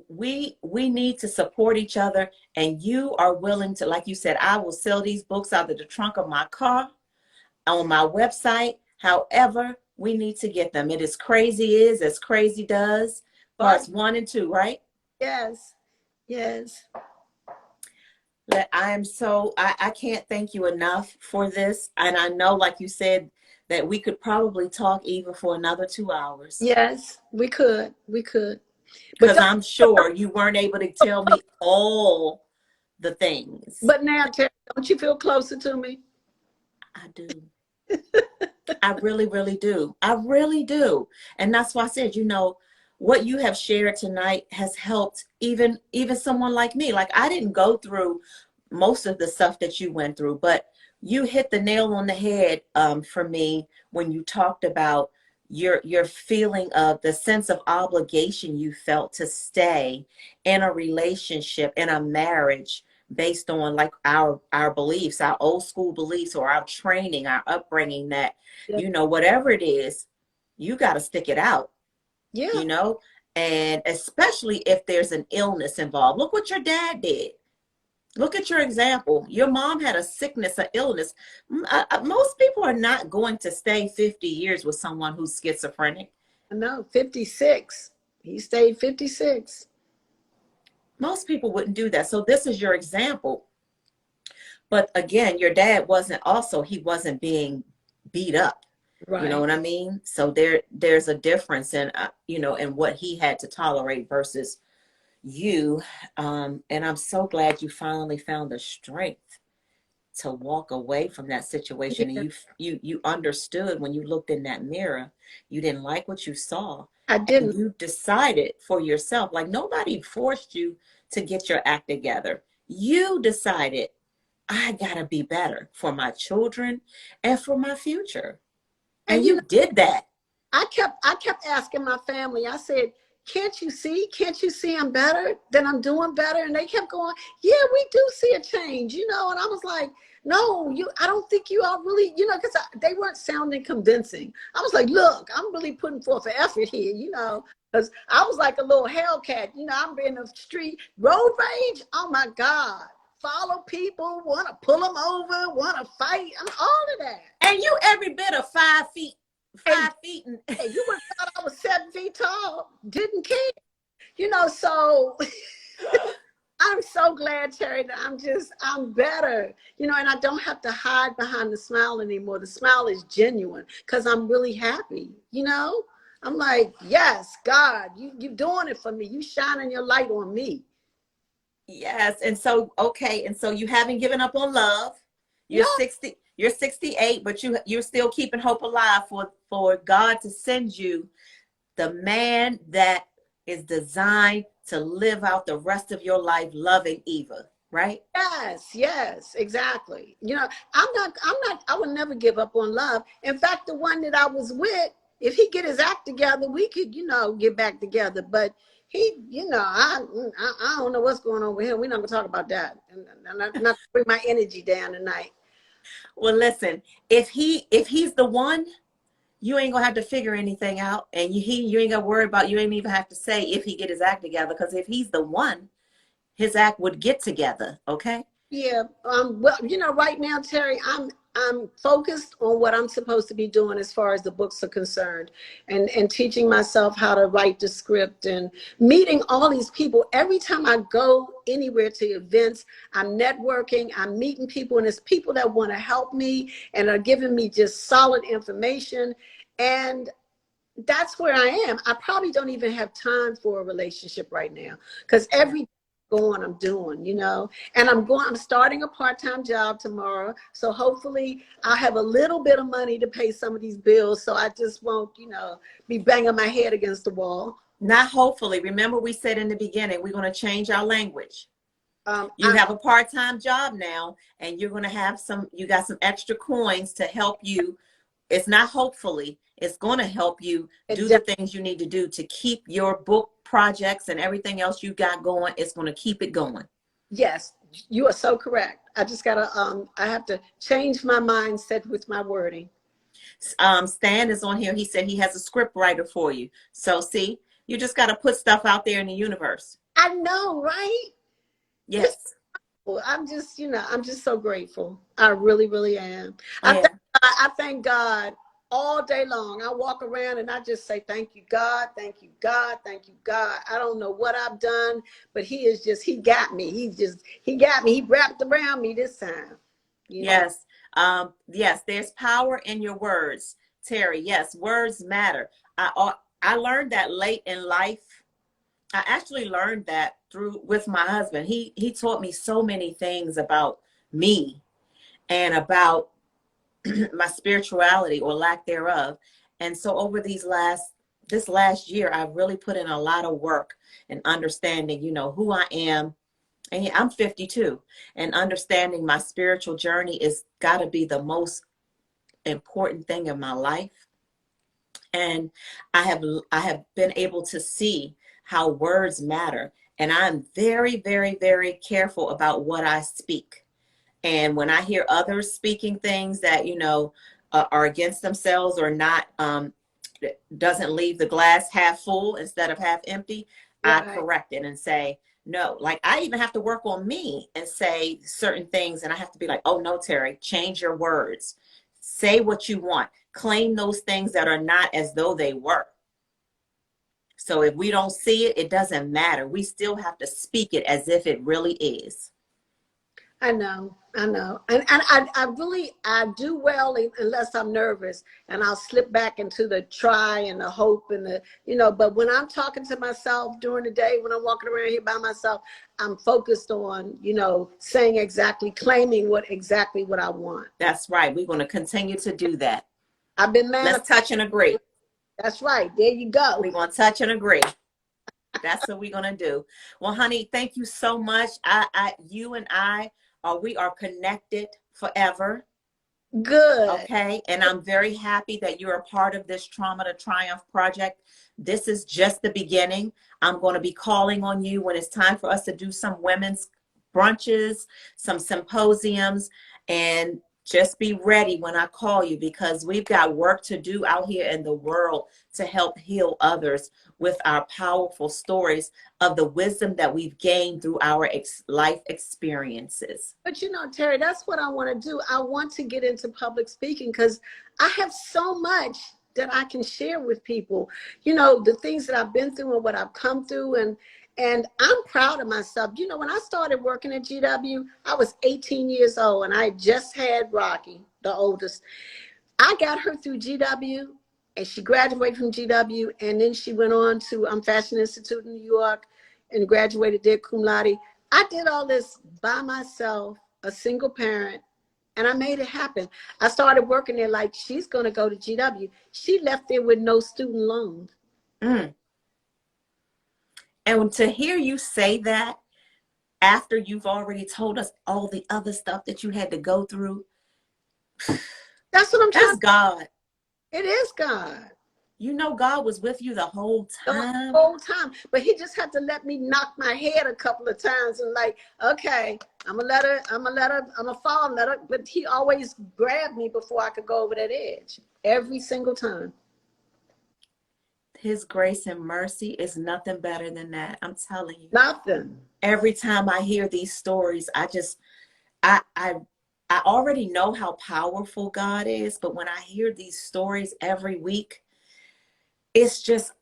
We need to support each other, and you are willing to, like you said, I will sell these books out of the trunk of my car, on my website. However, we need to get them. It is crazy is as crazy does. But Parts 1 and 2, right? yes, yes. I can't thank you enough for this. And I know, like you said, that we could probably talk even for another 2 hours. Yes, we could. We could. But Because I'm sure you weren't able to tell me all the things. now, Terry, don't you feel closer to me? I do. I really, really do. I really do. And that's why I said, what you have shared tonight has helped even someone like me. Like, I didn't go through most of the stuff that you went through, but you hit the nail on the head for me when you talked about your feeling of the sense of obligation you felt to stay in a relationship, in a marriage, based on like our beliefs, our old school beliefs, or our training, our upbringing, that Yeah. whatever it is, you got to stick it out, Yeah. you know and especially if there's an illness involved. Look what your dad did. Look at your example. Your mom had a sickness, an illness. Most people are not going to stay 50 years with someone who's schizophrenic. No, 56. He stayed 56. Most people wouldn't do that. So this is your example. But again, your dad he wasn't being beat up. You know Right. what I mean? So there's a difference in, in what he had to tolerate versus you. And I'm so glad you finally found the strength to walk away from that situation, and Yeah, you understood when you looked in that mirror. You didn't like what you saw, I and didn't. you decided for yourself. Like, nobody forced you to get your act together. You decided, I gotta be better for my children and for my future, And and you did that. I kept asking my family. I said, "Can't you see? Can't you see I'm better? That I'm doing better?" And they kept going, "Yeah, we do see a change, And I was like, "No, I don't think you are really, because they weren't sounding convincing." I was like, "Look, I'm really putting forth an effort here, because I was like a little Hellcat, I'm in the street, road rage. Oh my God, follow people, want to pull them over, want to fight, all of that." And you every bit of 5 feet, And 5 feet, and you would have thought I was 7 feet tall. Didn't care. So I'm so glad, Terry, that I'm better. And I don't have to hide behind the smile anymore. The smile is genuine because I'm really happy. I'm like, yes, God, you doing it for me. You shining your light on me. Yes. And so, okay. And so you haven't given up on love. You're No, 60, you're 68, but you're still keeping hope alive for God to send you the man that is designed to live out the rest of your life loving Eva, right? yes, yes, exactly. I would never give up on love. In fact, the one that I was with, if he get his act together, we could, get back together. But he, I don't know what's going on with him. We're not gonna talk about that. And not bring my energy down tonight. Well, listen, if he's the one, you ain't gonna have to figure anything out, and you ain't gonna worry about. You ain't even have to say if he get his act together, because if he's the one, his act would get together. Okay. Yeah. Well, right now, Terry, I'm focused on what I'm supposed to be doing as far as the books are concerned, and teaching myself how to write the script and meeting all these people. Every time I go anywhere to events, I'm networking, I'm meeting people, and it's people that want to help me and are giving me just solid information. And that's where I am. I probably don't even have time for a relationship right now because every going I'm doing, and I'm starting a part-time job tomorrow. So hopefully I'll have a little bit of money to pay some of these bills. So I just won't, be banging my head against the wall. Not hopefully. Remember, we said in the beginning, we're going to change our language. You I, have a part-time job now, and you're going to have you got some extra coins to help you. It's not hopefully, it's going to help you do the things you need to do to keep your book projects and everything else you got going. It's going to keep it going. Yes, you are so correct. I just gotta, I have to change my mindset with my wording. Stan is on here. He said he has a script writer for you. So see, you just got to put stuff out there in the universe. I know, right? Yes. I'm just, I'm just so grateful. I really, really am. Yeah. I thank God all day long. I walk around and I just say, thank you, God. Thank you, God. Thank you, God. I don't know what I've done, but he got me. He got me. He wrapped around me this time. Yes. Yes, there's power in your words, Terry. Yes, words matter. I learned that late in life. I actually learned that with my husband. He taught me so many things about me and about my spirituality or lack thereof. And so over this last year, I've really put in a lot of work and understanding, who I am. And yeah, I'm 52, and understanding my spiritual journey is got to be the most important thing in my life. And I have been able to see how words matter. And I'm very, very, very careful about what I speak. And when I hear others speaking things that, are against themselves or not, doesn't leave the glass half full instead of half empty, I Right. correct it and say, no. Like I even have to work on me and say certain things. And I have to be like, oh no, Terry, change your words. Say what you want. Claim those things that are not as though they were. So if we don't see it, it doesn't matter. We still have to speak it as if it really is. I know. And I do well unless I'm nervous, and I'll slip back into the try and the hope and but when I'm talking to myself during the day, when I'm walking around here by myself, I'm focused on, saying claiming exactly what I want. That's right. We're going to continue to do that. I've been Let's touch and agree. That's right. There you go. We're going to touch and agree. That's what we're going to do. Well, honey, thank you so much. You and I, we are connected forever. Good. Okay. And I'm very happy that you're a part of this Trauma to Triumph project. This is just the beginning. I'm going to be calling on you when it's time for us to do some women's brunches, some symposiums, and just be ready when I call you, because we've got work to do out here in the world to help heal others with our powerful stories of the wisdom that we've gained through our life experiences. But Terry, that's what I want to do. I want to get into public speaking because I have so much that I can share with people, the things that I've been through and what I've come through. And I'm proud of myself. When I started working at GW, I was 18 years old and I just had Rocky, the oldest. I got her through GW, and she graduated from GW, and then she went on to Fashion Institute in New York and graduated there cum laude. I did all this by myself, a single parent, and I made it happen. I started working there like she's going to go to GW. She left there with no student loans. Mm. And to hear you say that after you've already told us all the other stuff that you had to go through, that's what I'm trying. That's God. It is God. You know, God was with you the whole time. The whole time. But he just had to let me knock my head a couple of times and like, okay, I'm gonna fall and let her. But he always grabbed me before I could go over that edge. Every single time. His grace and mercy is nothing better than that. I'm telling you. Nothing. Every time I hear these stories, I already know how powerful God is, but when I hear these stories every week, it's just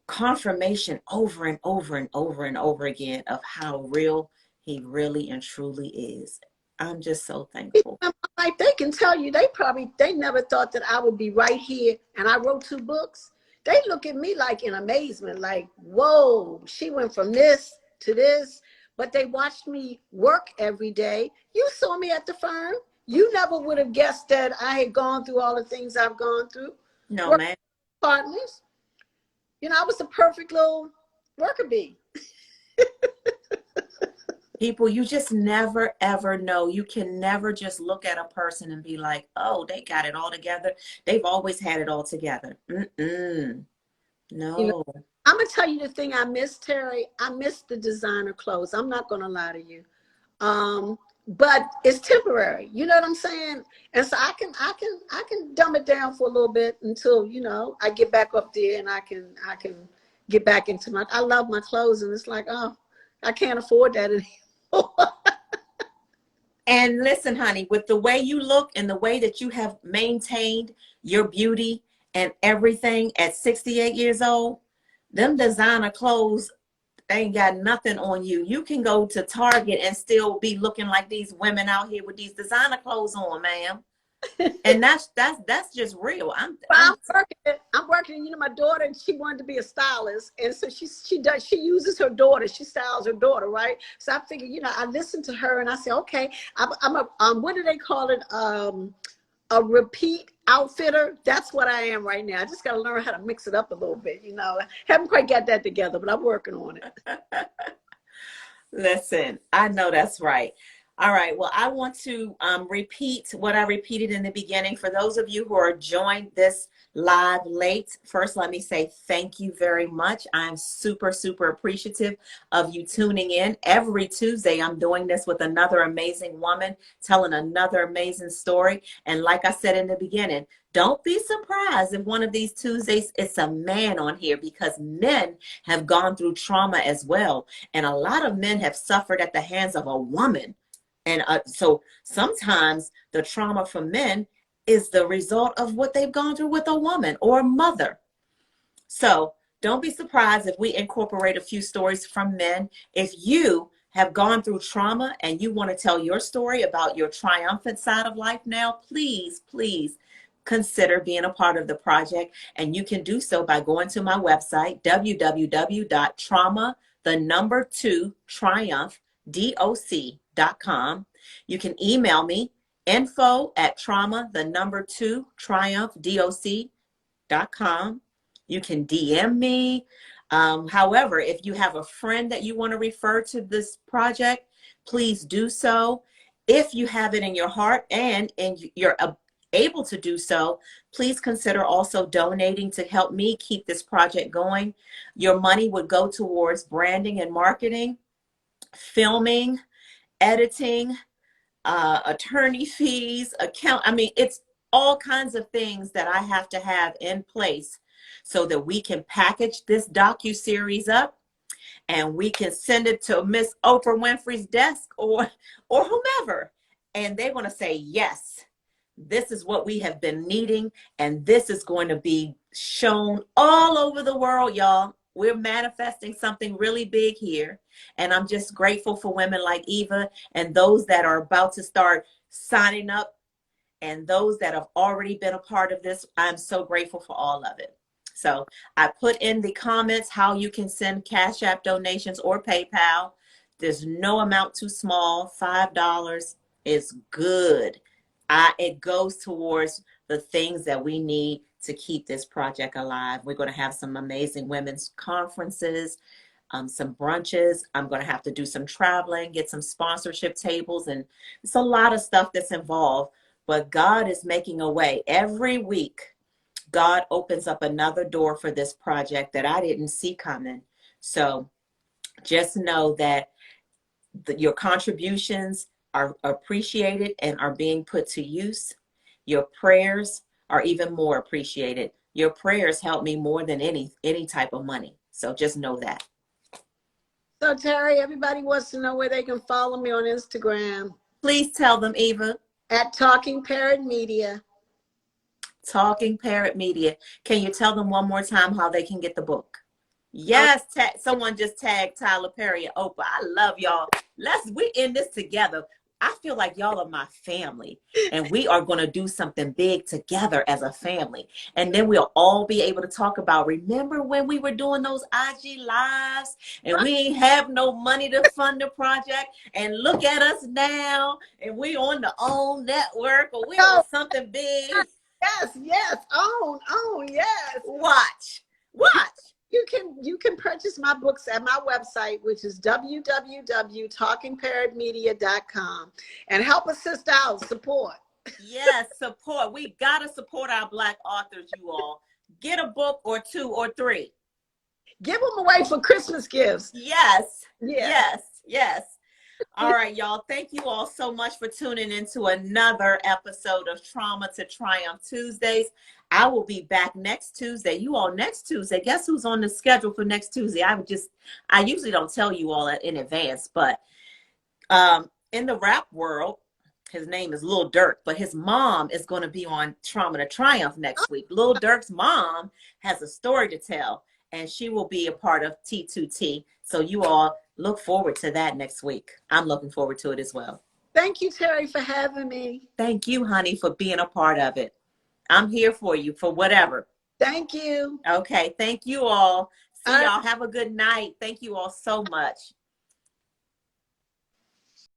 confirmation over and over and over and over again of how real he really and truly is. I'm just so thankful. Like they can tell you, they never thought that I would be right here. And I wrote 2 books. They look at me like in amazement, like, whoa, she went from this to this. But they watched me work every day. You saw me at the firm. You never would have guessed that I had gone through all the things I've gone through. No, man. Partners. You know, I was the perfect little worker bee. People, you just never, ever know. You can never just look at a person and be like, oh, they got it all together. They've always had it all together. No. You know, I'm going to tell you the thing I miss, Terry. I miss the designer clothes. I'm not going to lie to you. But it's temporary. You know what I'm saying? And so I can dumb it down for a little bit until, you know, I get back up there and I can get back into I love my clothes, and it's like, oh, I can't afford that anymore. And listen, honey, with the way you look and the way that you have maintained your beauty and everything at 68 years old, them designer clothes ain't got nothing on you. You can go to Target and still be looking like these women out here with these designer clothes on, ma'am. And that's just real. I'm working. You know, my daughter, she wanted to be a stylist, and so she uses her daughter. She styles her daughter, right? So I figured, you know, I listened to her and I said, okay, I'm a what do they call it? A repeat outfitter. That's what I am right now. I just got to learn how to mix it up a little bit. You know, I haven't quite got that together, but I'm working on it. Listen, I know that's right. All right. Well, I want to repeat what I repeated in the beginning. For those of you who are joined this live late, first, let me say thank you very much. I'm super, super appreciative of you tuning in. Every Tuesday, I'm doing this with another amazing woman, telling another amazing story. And like I said in the beginning, don't be surprised if one of these Tuesdays it's a man on here, because men have gone through trauma as well. And a lot of men have suffered at the hands of a woman. And so sometimes the trauma for men is the result of what they've gone through with a woman or a mother. So don't be surprised if we incorporate a few stories from men. If you have gone through trauma and you want to tell your story about your triumphant side of life now, please, please consider being a part of the project. And you can do so by going to my website, www.trauma2Triumph.com. You can email me, info@trauma2Triumph.com. You can DM me. However, if you have a friend that you want to refer to this project, please do so. If you have it in your heart and you're able to do so, please consider also donating to help me keep this project going. Your money would go towards branding and marketing, filming, editing, attorney fees, it's all kinds of things that I have to have in place so that we can package this docu-series up and we can send it to Miss Oprah Winfrey's desk or whomever. And they want to say, yes, this is what we have been needing, and this is going to be shown all over the world, y'all. We're manifesting something really big here. And I'm just grateful for women like Eva and those that are about to start signing up And those that have already been a part of this, I'm so grateful for all of it. So I put in the comments how you can send Cash App donations or PayPal. There's no amount too small. $5 is good. It goes towards the things that we need to keep this project alive. We're going to have some amazing women's conferences, some brunches. I'm going to have to do some traveling, get some sponsorship tables, and it's a lot of stuff that's involved. But God is making a way. Every week, God opens up another door for this project that I didn't see coming. So just know that your contributions are appreciated and are being put to use. Your prayers are even more appreciated. Your prayers help me more than any type of money. So just know that. So Terry, everybody wants to know where they can follow me on Instagram. Please tell them, Eva. At Talking Parrot Media. Talking Parrot Media. Can you tell them one more time how they can get the book? Yes, someone just tagged Tyler Perry and Oprah. I love y'all. We in this together. I feel like y'all are my family, and we are going to do something big together as a family. And then we'll all be able to talk about, remember when we were doing those IG lives and we ain't have no money to fund the project, and look at us now, and we on the OWN network, or we on something big. Yes. Own, yes. Watch. You can purchase my books at my website, which is www.talkingparrotmedia.com, and help a sister out. Support. Yes, support. We got to support our Black authors, you all. Get a book or 2 or 3. Give them away for Christmas gifts. Yes. All right, y'all. Thank you all so much for tuning into another episode of Trauma to Triumph Tuesdays. I will be back next Tuesday. You all, next Tuesday. Guess who's on the schedule for next Tuesday? I usually don't tell you all in advance, but in the rap world, his name is Lil Durk, but his mom is going to be on Trauma to Triumph next week. Lil Durk's mom has a story to tell, and she will be a part of T2T. So you all look forward to that next week. I'm looking forward to it as well. Thank you, Terry, for having me. Thank you, honey, for being a part of it. I'm here for you for whatever. Thank you. Okay. Thank you all. See y'all. Have a good night. Thank you all so much.